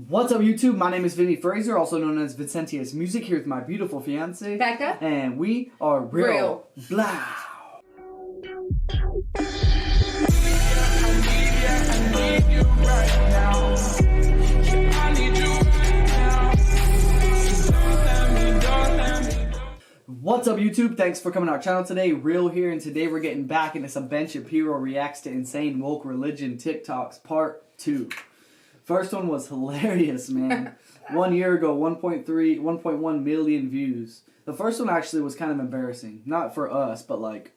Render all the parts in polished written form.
What's up, YouTube? My name is Vinny Fraser, also known as Vicentia's Music, here with my beautiful fiance, Becca. And we are Real Blah. What's up, YouTube? Thanks for coming to our channel today. Real here, and today we're getting back into some Ben Shapiro reacts to insane woke religion TikToks part 2. First one was hilarious, man. 1 year ago, 1.1 million views. The first one actually was kind of embarrassing. Not for us, but like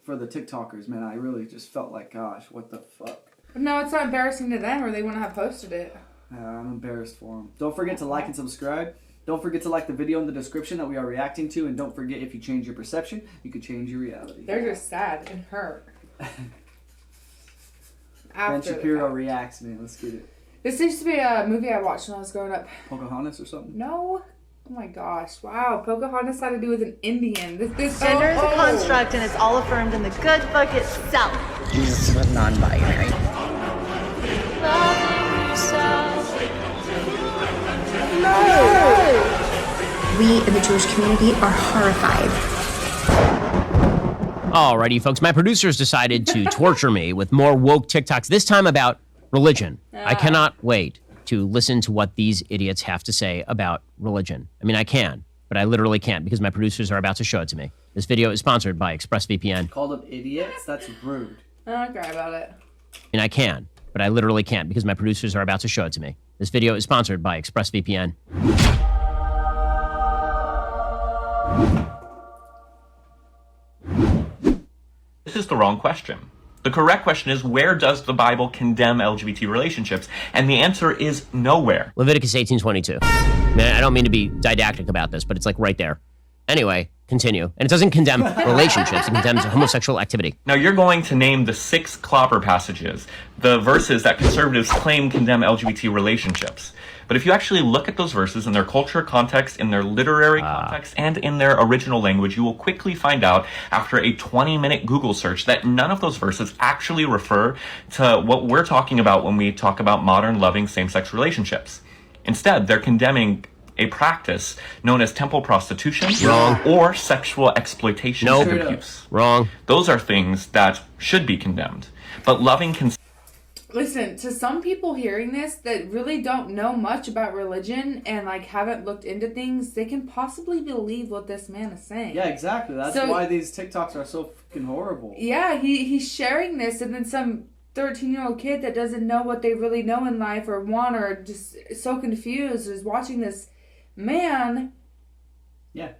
for the TikTokers, man. I really just felt like, gosh, what the fuck. No, it's not embarrassing to them, or they wouldn't have posted it. I'm embarrassed for them. Don't forget to like and subscribe. Don't forget to like the video in the description that we are reacting to. And don't forget, if you change your perception, you could change your reality. They're just sad and hurt. Ben Shapiro reacts, man. Let's get it. This used to be a movie I watched when I was growing up. Pocahontas or something? No. Oh my gosh. Wow. Pocahontas had to do with an Indian. This Gender is a construct, and it's all affirmed in the good book itself. Jesus was non-binary. No! We in the Jewish community are horrified. Alrighty, folks, my producers decided to torture me with more woke TikToks, this time about religion. I cannot wait to listen to what these idiots have to say about religion. I mean, I can, but I literally can't because my producers are about to show it to me. This video is sponsored by ExpressVPN. Called them idiots? That's rude. Don't cry about it. And I can, but I literally can't because my producers are about to show it to me. This video is sponsored by ExpressVPN. This is the wrong question. The correct question is, where does the Bible condemn LGBT relationships? And the answer is nowhere. Leviticus 18:22. Man, I don't mean to be didactic about this, but it's like right there. Anyway, continue. And it doesn't condemn relationships, it condemns homosexual activity. Now you're going to name the 6 clopper passages, the verses that conservatives claim condemn LGBT relationships. But if you actually look at those verses in their culture context, in their literary context, and in their original language, you will quickly find out after a 20-minute Google search that none of those verses actually refer to what we're talking about when we talk about modern, loving, same-sex relationships. Instead, they're condemning a practice known as temple prostitution or sexual exploitation and abuse. Wrong. Those are things that should be condemned. But loving Listen, to some people hearing this that really don't know much about religion and like haven't looked into things, they can possibly believe what this man is saying. Yeah, exactly. That's why these TikToks are so fucking horrible. Yeah, he's sharing this, and then some 13-year-old kid that doesn't know what they really know in life or want, or just so confused, is watching this man. Yeah,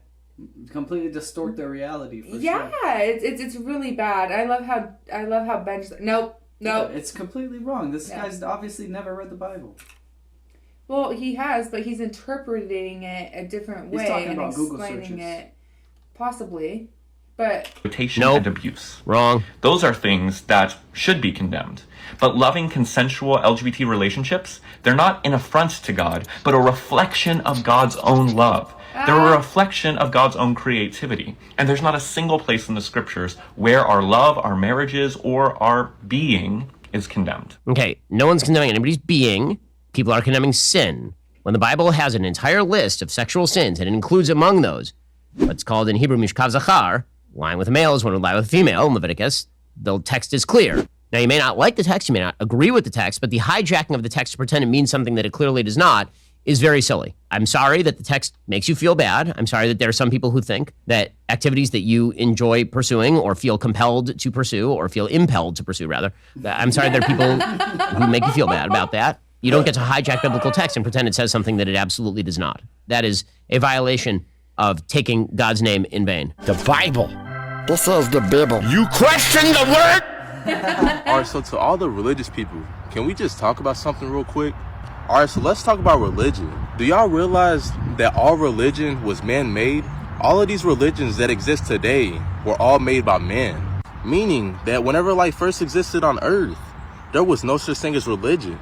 completely distort their reality. For sure. It's really bad. I love how Ben's nope. No, it's completely wrong. This guy's obviously never read the Bible. Well, he has, but he's interpreting it a different way. He's talking and about Google explaining searches. it, possibly. But exploitation and abuse. Wrong. Those are things that should be condemned. But loving consensual LGBT relationships, they're not an affront to God, but a reflection of God's own love. They're a reflection of God's own creativity. And there's not a single place in the scriptures where our love, our marriages, or our being is condemned. Okay, no one's condemning anybody's being. People are condemning sin. When the Bible has an entire list of sexual sins, and it includes among those what's called in Hebrew mishkav zachar, lying with a male is one would lie with a female in Leviticus, the text is clear. Now, you may not like the text, you may not agree with the text, but the hijacking of the text to pretend it means something that it clearly does not is very silly. I'm sorry that the text makes you feel bad. I'm sorry that there are some people who think that activities that you enjoy pursuing or feel compelled to pursue or feel impelled to pursue, rather. I'm sorry there are people who make you feel bad about that. You don't get to hijack biblical text and pretend it says something that it absolutely does not. That is a violation of taking God's name in vain. The Bible. This is the Bible. You question the word? Alright, so to all the religious people, can we just talk about something real quick? Alright, so let's talk about religion. Do y'all realize that all religion was man-made? All of these religions that exist today were all made by men. Meaning that whenever life first existed on earth, there was no such thing as religion.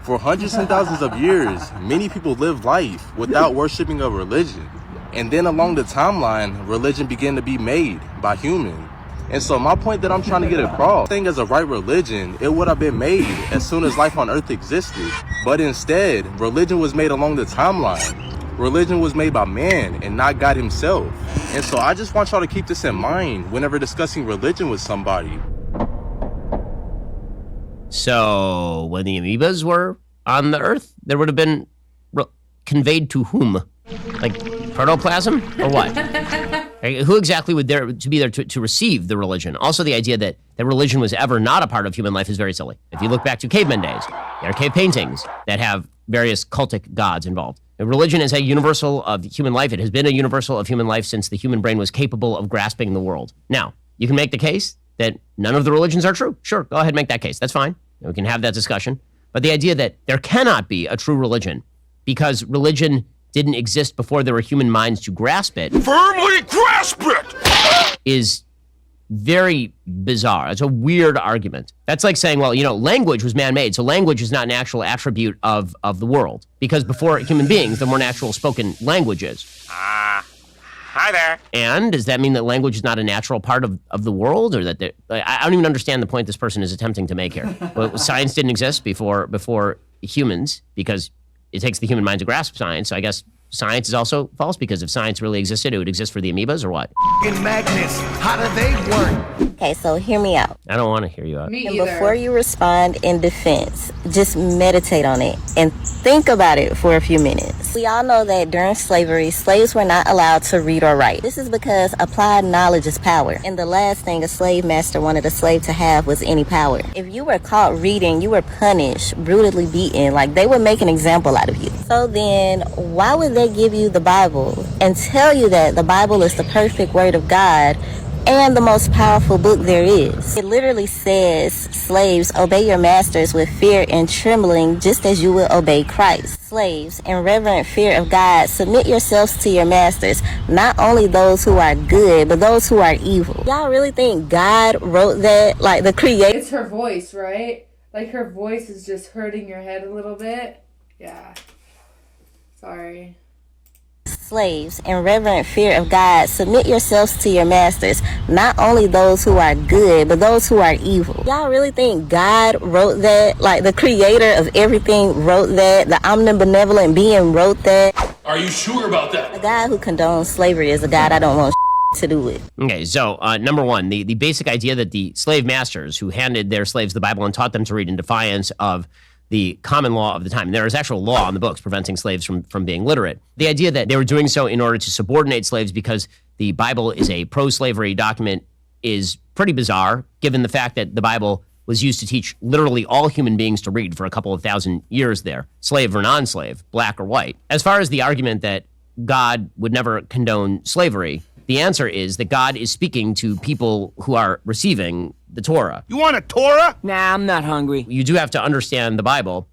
For hundreds and thousands of years, many people lived life without worshiping a religion. And then along the timeline, religion began to be made by humans. And so my point that I'm trying to get across, thing as a right religion, it would have been made as soon as life on earth existed. But instead, religion was made along the timeline. Religion was made by man and not God himself. And so I just want y'all to keep this in mind whenever discussing religion with somebody. So when the amoebas were on the earth, there would have been conveyed to whom? Like protoplasm or what? Who exactly would there to be there to receive the religion? Also, the idea that religion was ever not a part of human life is very silly. If you look back to cavemen days, there are cave paintings that have various cultic gods involved. And religion is a universal of human life. It has been a universal of human life since the human brain was capable of grasping the world. Now, you can make the case that none of the religions are true. Sure, go ahead and make that case. That's fine. We can have that discussion. But the idea that there cannot be a true religion because religion didn't exist before there were human minds to grasp it. Firmly grasp it! Is very bizarre. It's a weird argument. That's like saying, well, language was man-made, so language is not an actual attribute of the world. Because before human beings, there weren't actual spoken languages. Hi there. And does that mean that language is not a natural part of the world? Or that I don't even understand the point this person is attempting to make here. Well, science didn't exist before humans because it takes the human mind to grasp science. So I guess science is also false because if science really existed, it would exist for the amoebas or what? Magnets, how do they work? Okay, so hear me out. I don't want to hear you out. Me And either. before you respond in defense, just meditate on it and think about it for a few minutes. We all know that during slavery, slaves were not allowed to read or write. This is because applied knowledge is power. And the last thing a slave master wanted a slave to have was any power. If you were caught reading, you were punished, brutally beaten, like they would make an example out of you. So then, why would they give you the Bible and tell you that the Bible is the perfect word of God and the most powerful book there is? It literally says, slaves, obey your masters with fear and trembling, just as you will obey Christ. Slaves, in reverent fear of God, submit yourselves to your masters, not only those who are good, but those who are evil. Y'all really think God wrote that? Like the creator? It's her voice, right? Like her voice is just hurting your head a little bit. Yeah. Sorry. Slaves, in reverent fear of God, submit yourselves to your masters, not only those who are good, but those who are evil. Y'all really think God wrote that? Like the creator of everything wrote that? The omnibenevolent being wrote that? Are you sure about that? The God who condones slavery is a God I don't want to do with. Okay, so number one, the basic idea that the slave masters who handed their slaves the Bible and taught them to read in defiance of the common law of the time. There is actual law on the books preventing slaves from being literate. The idea that they were doing so in order to subordinate slaves because the Bible is a pro-slavery document is pretty bizarre, given the fact that the Bible was used to teach literally all human beings to read for a couple of thousand years there, slave or non-slave, black or white. As far as the argument that God would never condone slavery, the answer is that God is speaking to people who are receiving the Torah. You want a Torah? Nah, I'm not hungry. You do have to understand the Bible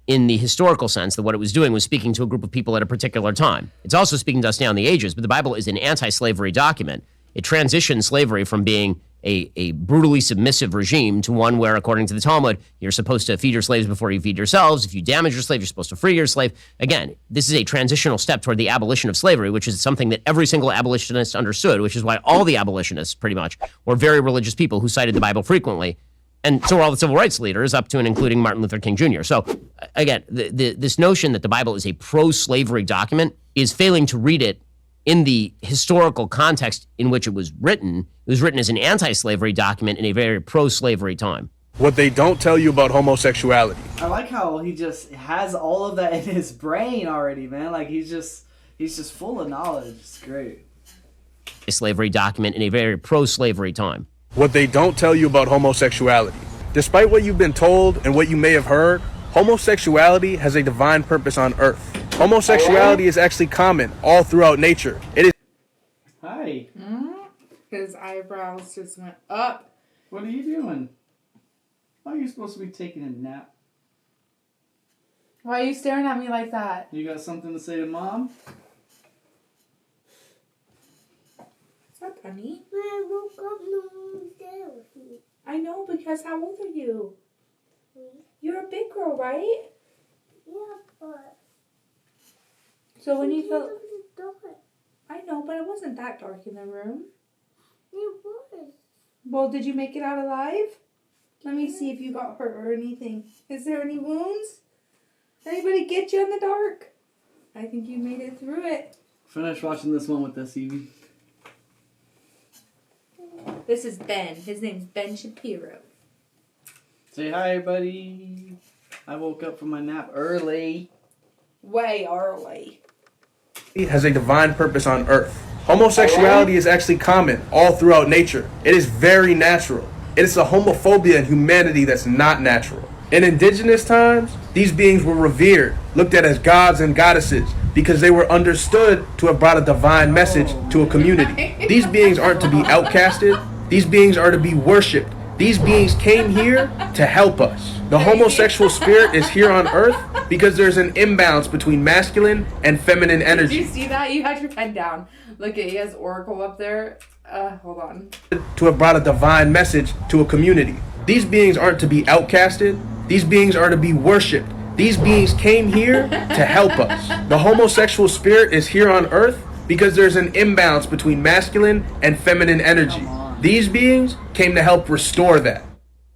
in the historical sense that what it was doing was speaking to a group of people at a particular time. It's also speaking to us down the ages, but the Bible is an anti-slavery document. It transitions slavery from being a brutally submissive regime to one where, according to the Talmud, you're supposed to feed your slaves before you feed yourselves. If you damage your slave, you're supposed to free your slave. Again, this is a transitional step toward the abolition of slavery, which is something that every single abolitionist understood, which is why all the abolitionists, pretty much, were very religious people who cited the Bible frequently. And so are all the civil rights leaders, up to and including Martin Luther King Jr. So, again, this notion that the Bible is a pro-slavery document is failing to read it in the historical context in which it was written. It was written as an anti-slavery document in a very pro-slavery time. What they don't tell you about homosexuality. I like how he just has all of that in his brain already, man. Like he's just full of knowledge. It's great. A slavery document in a very pro-slavery time. What they don't tell you about homosexuality. Despite what you've been told and what you may have heard, homosexuality has a divine purpose on earth. Homosexuality is actually common all throughout nature. It is. Hi. His eyebrows just went up. What are you doing? Why are you supposed to be taking a nap? Why are you staring at me like that? You got something to say to Mom? What's up, honey? I woke up, no one was there with me. I know, because how old are you? You're a big girl, right? Yeah, but... So when you felt... Dark. I know, but it wasn't that dark in the room. It was. Well, did you make it out alive? Let me see if you got hurt or anything. Is there any wounds? Anybody get you in the dark? I think you made it through it. Finish watching this one with us, Evie. This is Ben. His name's Ben Shapiro. Say hi, buddy. I woke up from my nap early. Way early. It has a divine purpose on earth. Homosexuality is actually common all throughout nature. It is very natural. It is a homophobia in humanity that's not natural. In indigenous times, these beings were revered, looked at as gods and goddesses, because they were understood to have brought a divine message to a community. These beings aren't to be outcasted. These beings are to be worshipped. These beings came here to help us. The homosexual spirit is here on earth because there's an imbalance between masculine and feminine energy. Did you see that? You had your pen down. Look at, he has Oracle up there. Hold on. To have brought a divine message to a community. These beings aren't to be outcasted. These beings are to be worshipped. These beings came here to help us. The homosexual spirit is here on earth because there's an imbalance between masculine and feminine energy. These beings came to help restore that.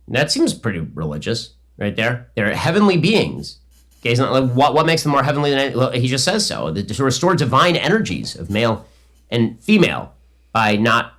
That seems pretty religious right there. They're heavenly beings. Okay, it's not like, what makes them more heavenly than... Well, he just says so. To restore divine energies of male and female by not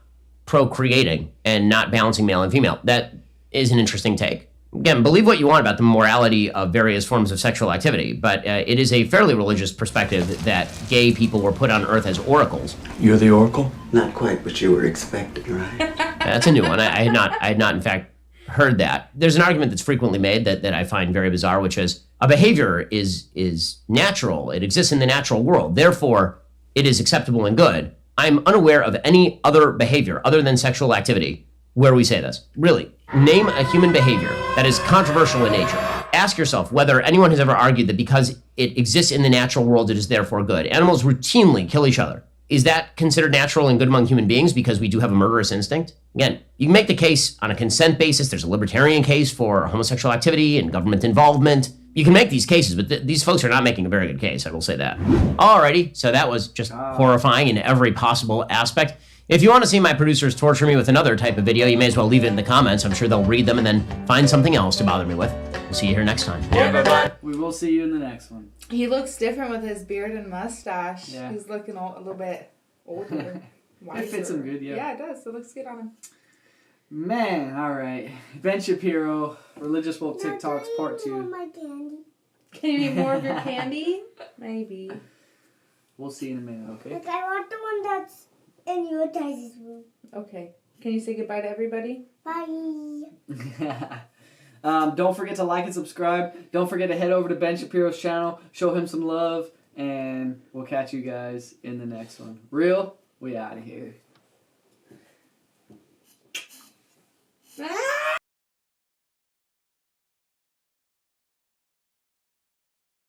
procreating and not balancing male and female. That is an interesting take. Again, believe what you want about the morality of various forms of sexual activity, but it is a fairly religious perspective that gay people were put on earth as oracles. You're the oracle? Not quite what you were expecting, right? That's a new one. I had not in fact heard that. There's an argument that's frequently made that I find very bizarre, which is a behavior is natural. It exists in the natural world. Therefore, it is acceptable and good. I'm unaware of any other behavior other than sexual activity where we say this. Really, name a human behavior that is controversial in nature. Ask yourself whether anyone has ever argued that because it exists in the natural world, it is therefore good. Animals routinely kill each other. Is that considered natural and good among human beings because we do have a murderous instinct? Again, you can make the case on a consent basis. There's a libertarian case for homosexual activity and government involvement. You can make these cases, but these folks are not making a very good case, I will say that. Alrighty, so that was just horrifying in every possible aspect. If you want to see my producers torture me with another type of video, you may as well leave it in the comments. I'm sure they'll read them and then find something else to bother me with. We'll see you here next time. Yeah, bye-bye. We will see you in the next one. He looks different with his beard and mustache. Yeah. He's looking a little bit older. It fits him good, Yeah, it does. It looks good on him. Man, alright. Ben Shapiro, Religious Woke TikToks, Part 2. My candy. Can you eat more of your candy? Maybe. We'll see you in a minute, okay? Like, I want the one that's in your guys' room. Okay. Can you say goodbye to everybody? Bye. Don't forget to like and subscribe. Don't forget to head over to Ben Shapiro's channel. Show him some love. And we'll catch you guys in the next one. Real, we out of here.